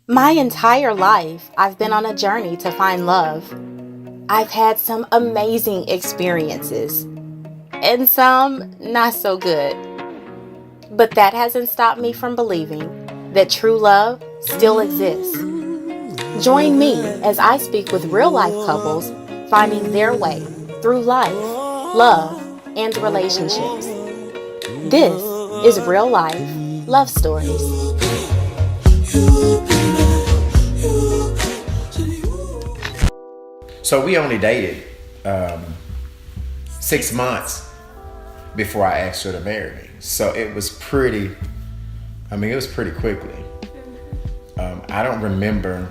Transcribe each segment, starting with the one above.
My entire life, I've been on a journey to find love. I've had some amazing experiences, and some not so good. But that hasn't stopped me from believing that true love still exists. Join me as I speak with real-life couples finding their way through life, love, and relationships. This is Real Life Love Stories. So we only dated 6 months before I asked her to marry me. So it was pretty quickly. I don't remember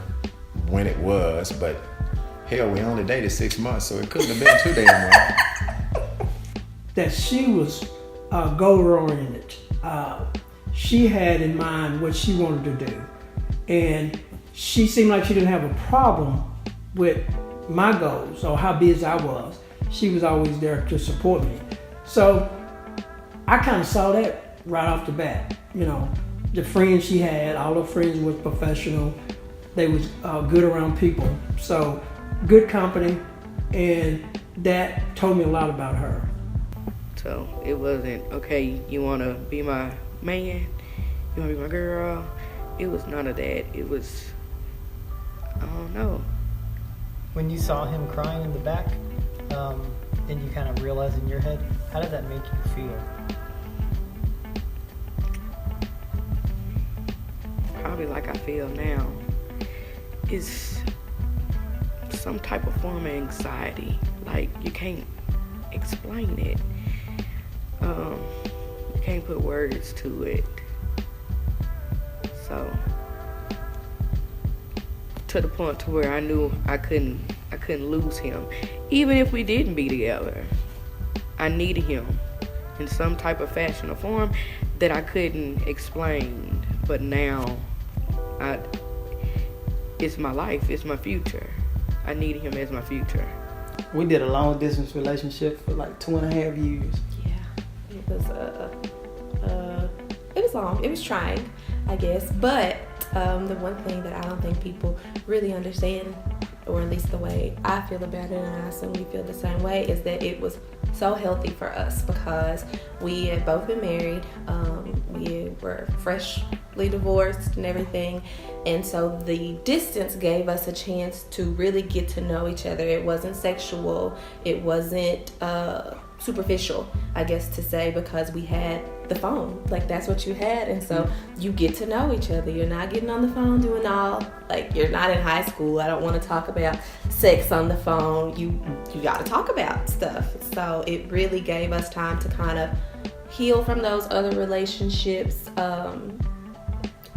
when it was, but hell, we only dated 6 months, so it couldn't have been too damn long. That she was goal-oriented. She had in mind what she wanted to do. And she seemed like she didn't have a problem with my goals or how busy I was. She was always there to support me. So I kind of saw that right off the bat. You know, the friends she had, all her friends were professional. They was good around people. So good company, and that told me a lot about her. So it wasn't, okay, you want to be my man? You want to be my girl? It was none of that. It was, I don't know. When you saw him crying in the back, and you kind of realized in your head, how did that make you feel? Probably like I feel now. It's some type of form of anxiety. Like, you can't explain it. You can't put words to it. So, to the point to where I knew I couldn't lose him. Even if we didn't be together, I needed him in some type of fashion or form that I couldn't explain. But now, it's my life, it's my future. I need him as my future. We did a long distance relationship for like 2.5 years. Yeah, it was long. It was trying, I guess. But the one thing that I don't think people really understand, or at least the way I feel about it, and I assume we feel the same way, is that it was so healthy for us because we had both been married. We were freshly divorced and everything. And so the distance gave us a chance to really get to know each other. It wasn't sexual. It wasn't superficial, I guess to say, because we had the phone. Like, that's what you had. And so you get to know each other. You're not getting on the phone doing all, like, you're not in high school. I don't want to talk about sex on the phone. You got to talk about stuff. So it really gave us time to kind of heal from those other relationships,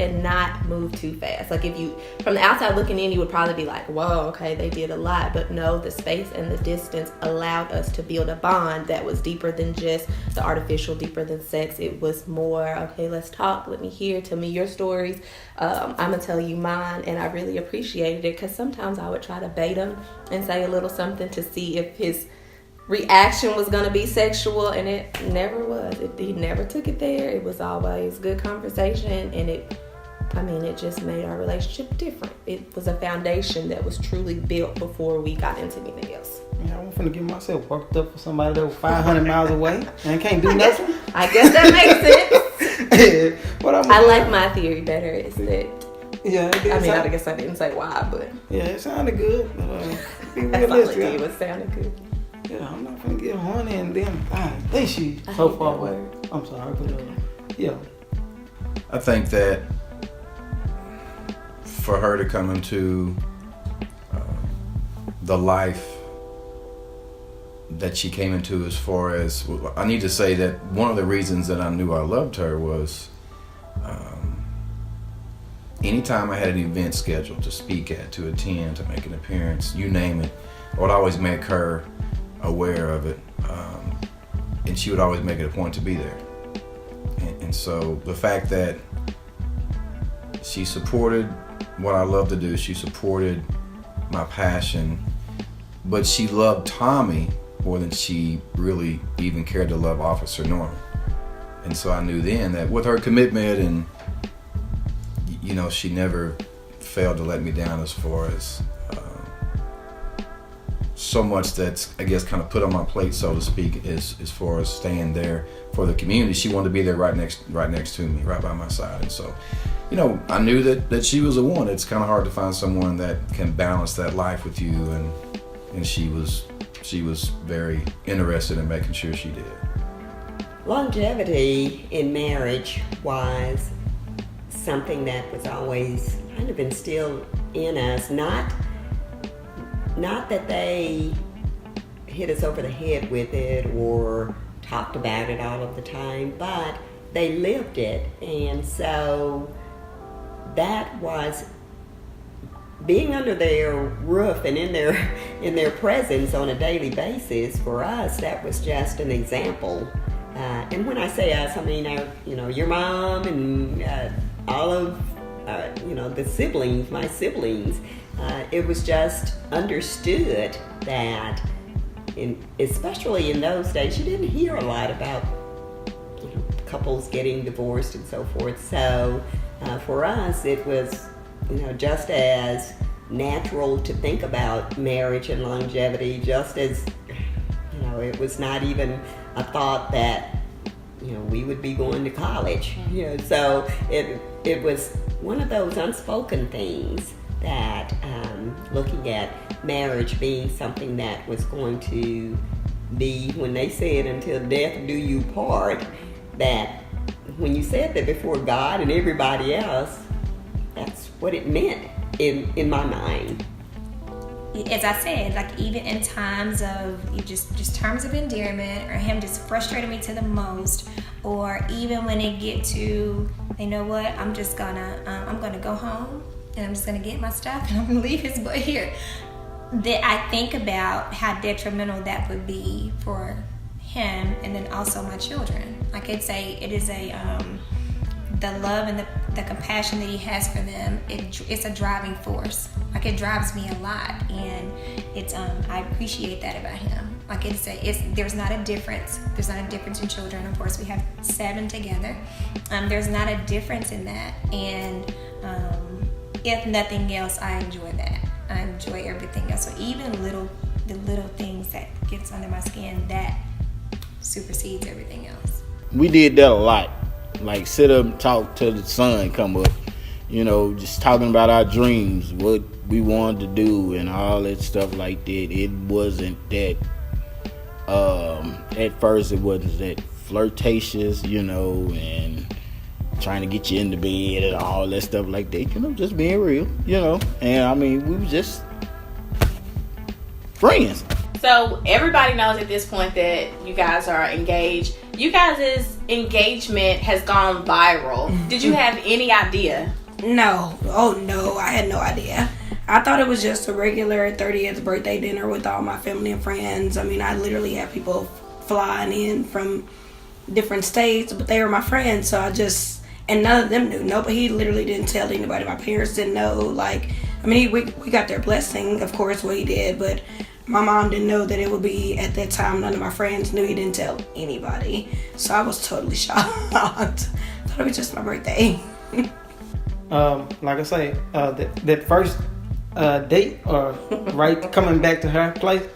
and not move too fast. Like, if you, from the outside looking in, you would probably be like, whoa, okay, they did a lot. But no, the space and the distance allowed us to build a bond that was deeper than just the artificial, deeper than sex. It was more, okay, let's talk, let me hear, tell me your stories. I'm gonna tell you mine. And I really appreciated it, because sometimes I would try to bait him and say a little something to see if his reaction was going to be sexual, and it never was. He never took it there. It was always good conversation, and it just made our relationship different. It was a foundation that was truly built before we got into anything else. Man, I'm finna get myself worked up for somebody that was 500 miles away and can't do nothing. I guess that makes sense. Yeah, I like my theory better. Is that? Yeah, I guess I didn't say why, but yeah, it sounded good. Be that's all it realistic. did was sounded good. Yeah, I'm not gonna get horny and then I she's so far away. I'm sorry, but yeah. I think that for her to come into the life that she came into, as far as, I need to say that one of the reasons that I knew I loved her was anytime I had an event scheduled to speak at, to attend, to make an appearance, you name it, I would always make her aware of it, and she would always make it a point to be there. And so the fact that she supported what I love to do, she supported my passion, but she loved Tommy more than she really even cared to love Officer Norman. And so I knew then that with her commitment, and you know, she never failed to let me down as far as so much that's, I guess, kind of put on my plate, so to speak, as far as staying there for the community. She wanted to be there right next to me, right by my side. And so, you know, I knew that she was a one. It's kind of hard to find someone that can balance that life with you, and she was very interested in making sure she did. Longevity in marriage was something that was always kind of instilled in us. Not that they hit us over the head with it or talked about it all of the time, but they lived it. And so that was being under their roof and in their presence on a daily basis. For us, that was just an example. And when I say us, I mean your mom and all of the siblings, my siblings. It was just understood that, especially in those days, you didn't hear a lot about couples getting divorced and so forth. So for us, it was just as natural to think about marriage and longevity, just as it was not even a thought that we would be going to college. So it was one of those unspoken things that looking at marriage being something that was going to be, when they said until death do you part, that when you said that before God and everybody else, that's what it meant in my mind. As I said, like even in times of just terms of endearment, or him just frustrated me to the most, or even when it get to, you know what, I'm gonna go home and I'm just gonna get my stuff and I'm gonna leave his boy here. That I think about how detrimental that would be for him, and then also my children. Like it is the love and the compassion that he has for them. It's a driving force. Like it drives me a lot, and it's I appreciate that about him. Like there's not a difference. There's not a difference in children. Of course, we have 7 together. There's not a difference in that, and if nothing else, I enjoy that. I enjoy everything else. So even the little things that gets under my skin, that supersedes everything else. We did that a lot. Like sit up and talk till the sun come up. Just talking about our dreams, what we wanted to do and all that stuff like that. It wasn't that, at first it wasn't that flirtatious, and trying to get you in the bed and all that stuff like that, just being real, and I mean, we were just friends. So everybody knows at this point that you guys are engaged. You guys' engagement has gone viral. Did you have any idea? No. Oh no, I had no idea. I thought it was just a regular 30th birthday dinner with all my family and friends. I mean, I literally had people flying in from different states, but they were my friends, so and none of them knew. Nobody, he literally didn't tell anybody. My parents didn't know. We got their blessing, of course, what he did, but my mom didn't know that it would be at that time. None of my friends knew. He didn't tell anybody. So I was totally shocked. Thought it was just my birthday. Like I say, that first date, or right coming back to her place,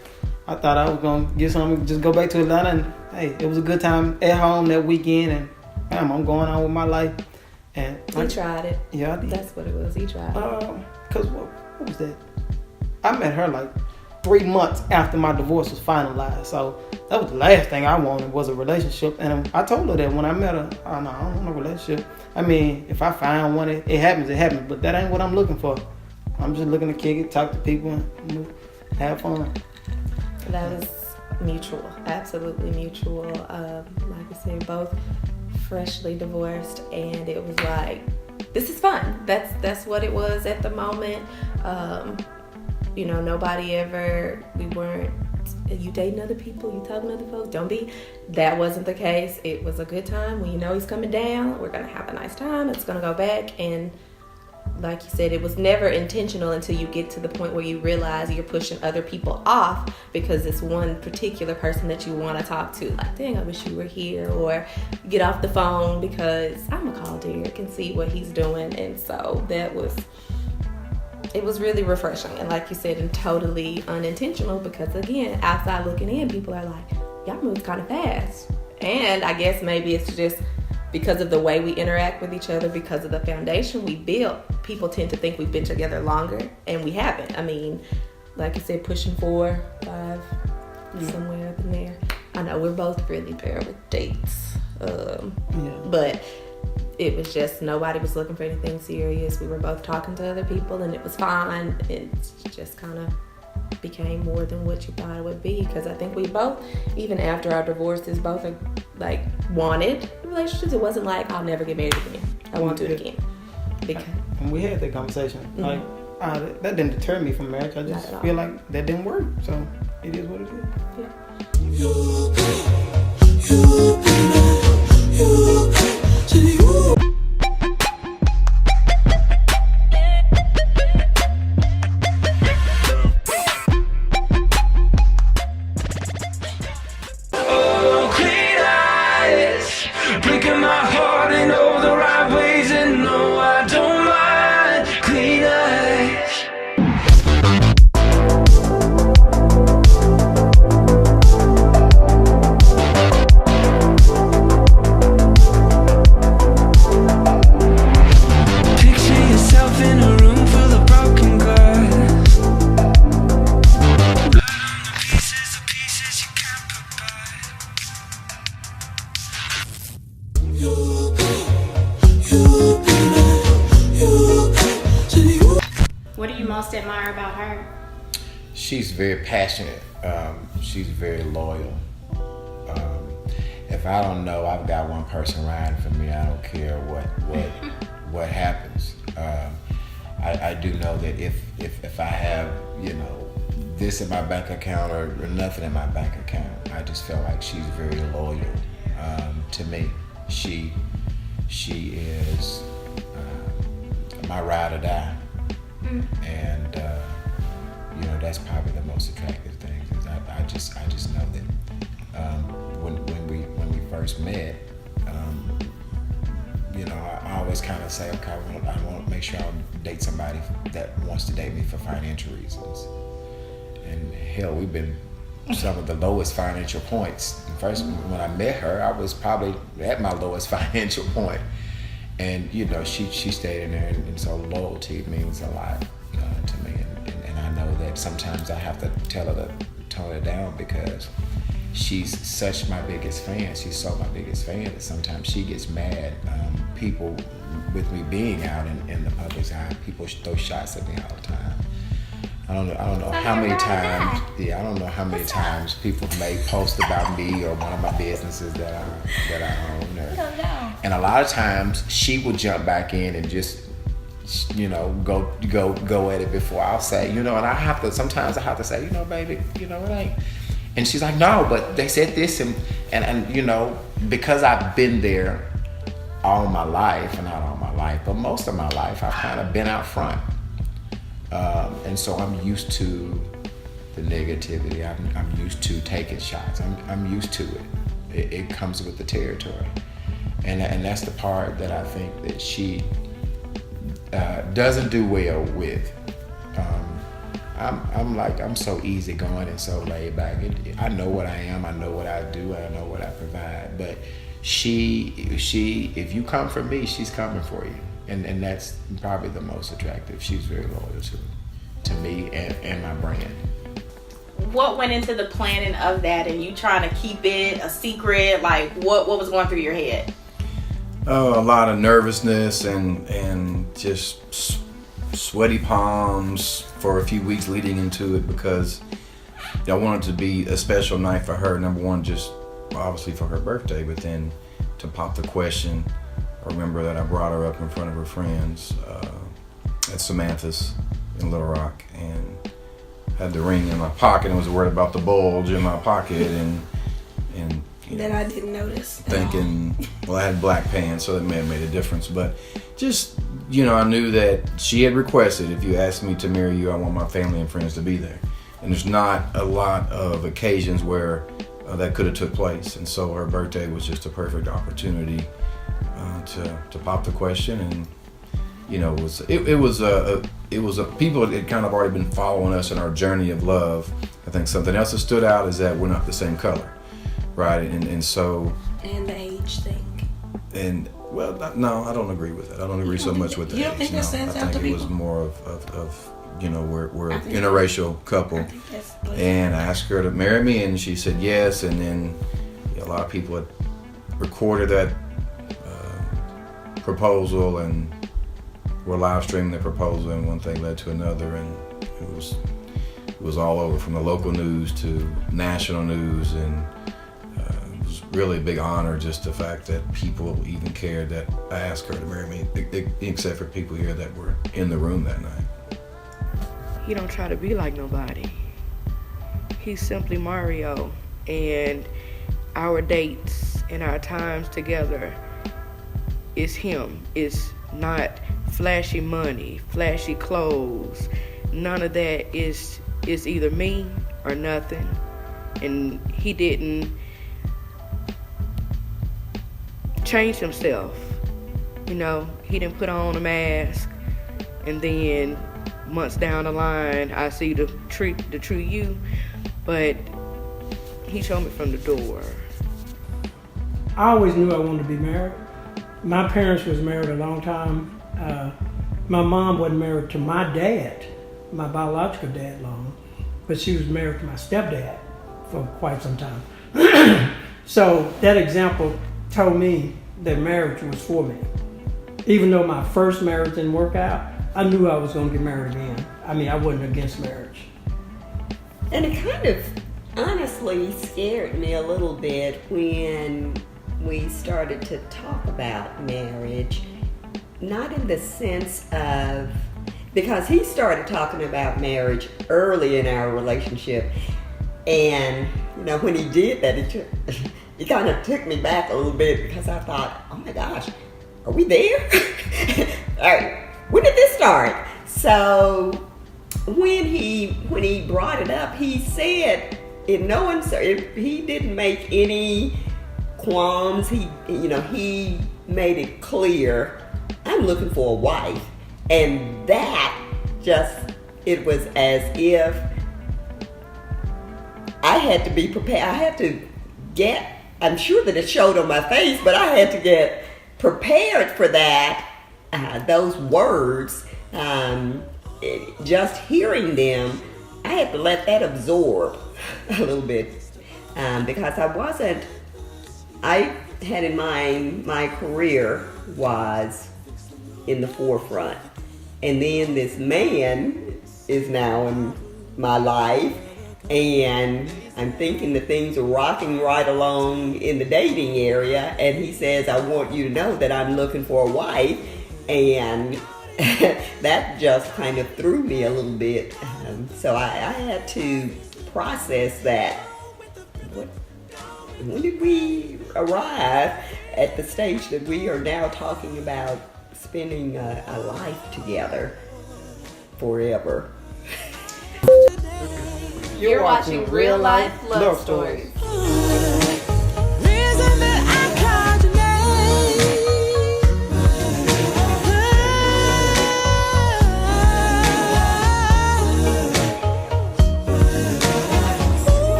I thought I was going to get something, just go back to Atlanta, and hey, it was a good time at home that weekend, and bam, I'm going on with my life. And he tried it. Yeah, I did. That's what it was. He tried it. Because what was that? I met her like 3 months after my divorce was finalized. So that was the last thing I wanted, was a relationship. And I told her that when I met her, I don't want a relationship. I mean, if I find one, it happens, but that ain't what I'm looking for. I'm just looking to kick it, talk to people, and have fun. That was mutual, absolutely mutual. Like I said, both freshly divorced, and it was like, this is fun. That's what it was at the moment. Nobody ever, we weren't, you dating other people, you talking to other folks, don't be. That wasn't the case. It was a good time. When he's coming down, we're going to have a nice time. It's going to go back. And like you said, it was never intentional until you get to the point where you realize you're pushing other people off because it's one particular person that you want to talk to. Like, dang, I wish you were here. Or get off the phone because I'm going to call Derek and see what he's doing. And so that was it was really refreshing, and like you said, and totally unintentional, because again, outside looking in, people are like, y'all move kind of fast. And I guess maybe it's just because of the way we interact with each other, because of the foundation we built, people tend to think we've been together longer, and we haven't. I mean, like you said, pushing 4, 5, somewhere up in there. I know we're both really bad with dates, but it was just, nobody was looking for anything serious. We were both talking to other people, and it was fine. It just kind of became more than what you thought it would be, because I think we both, even after our divorces, both like wanted relationships. It wasn't like, I'll never get married again, I won't do it again. Because, and we had that conversation. Like, that didn't deter me from marriage. I just feel like that didn't work. So it is what it is. What do you most admire about her? She's very passionate. She's very loyal. If I don't know, I've got one person riding for me. I don't care what happens. I do know that if I have, this in my bank account or nothing in my bank account, I just feel like she's very loyal to me. She is my ride or die. And that's probably the most attractive thing. Is I just know that when we first met, I always kind of say, okay, I want to make sure I'll date somebody that wants to date me for financial reasons. And hell, we've been some of the lowest financial points. First, when I met her, I was probably at my lowest financial point. And she stayed in there, and so loyalty means a lot to me. And I know that sometimes I have to tell her to tone it down, because she's such my biggest fan. She's so my biggest fan that sometimes she gets mad. People, with me being out in the public's eye, people throw shots at me all the time. I don't know how many times. Yeah, I don't know how many times people may post about me or one of my businesses that I own. And a lot of times she will jump back in and just, go at it before I'll say, and sometimes I have to say, baby, it ain't. And she's like, no, but they said this, and because I've been there all my life, and not all my life, but most of my life, I've kind of been out front. And so I'm used to the negativity. I'm used to taking shots. I'm used to it. It comes with the territory. And that's the part that I think that she doesn't do well with. I'm so easygoing and so laid back. I know what I am. I know what I do. I know what I provide. But she, if you come for me, she's coming for you. And that's probably the most attractive. She's very loyal to me and my brand. What went into the planning of that, and you trying to keep it a secret? Like, what was going through your head? A lot of nervousness and just sweaty palms for a few weeks leading into it, because I wanted to be a special night for her. Number one, just obviously for her birthday, but then to pop the question. I remember that I brought her up in front of her friends at Samantha's in Little Rock, and had the ring in my pocket and was worried about the bulge in my pocket, and that I didn't notice. Thinking, well, I had black pants, so that may have made a difference. But just, I knew that she had requested, if you ask me to marry you, I want my family and friends to be there. And there's not a lot of occasions where that could have took place. And so her birthday was just a perfect opportunity to pop the question. And, it was a people had kind of already been following us in our journey of love. I think something else that stood out is that we're not the same color, right? And so. And the age thing. And well, no, I don't agree with it. I don't agree so much with the age. You don't think that stands out to I think it was people? more of we're an interracial couple, and I asked her to marry me, and she said yes. And then a lot of people had recorded that proposal and were live streaming the proposal, and one thing led to another, and it was all over from the local news to national news, and it was really a big honor, just the fact that people even cared that I asked her to marry me, except for people here that were in the room that night. He don't try to be like nobody. He's simply Mario, and our dates and our times together is him. It's not flashy money, flashy clothes. None of that is either me or nothing. And he didn't change himself. He didn't put on a mask and then months down the line I see the true you, but he showed me from the door. I always knew I wanted to be married. My parents was married a long time. My mom wasn't married to my dad, my biological dad, long, but she was married to my stepdad for quite some time. So that example told me that marriage was for me. Even though my first marriage didn't work out, I knew I was going to get married again. I mean, I wasn't against marriage. And it kind of honestly scared me a little bit when we started to talk about marriage, not in the sense of, because he started talking about marriage early in our relationship, and when he did that, it kind of took me back a little bit, because I thought, oh my gosh, are we there? All right, when did this start? So when he brought it up, he said, in no uncertain, he didn't make any qualms. He made it clear, I'm looking for a wife. And that it was as if I had to be prepared. I had to I'm sure that it showed on my face, but I had to get prepared for that, those words. Just hearing them, I had to let that absorb a little bit, because I had in mind my career was in the forefront, and then this man is now in my life, and I'm thinking that things are rocking right along in the dating area, and he says, I want you to know that I'm looking for a wife, and that just kind of threw me a little bit. So I had to process that. When did we arrive at the stage that we are now talking about spending a life together forever? You're watching Real Life Love Stories.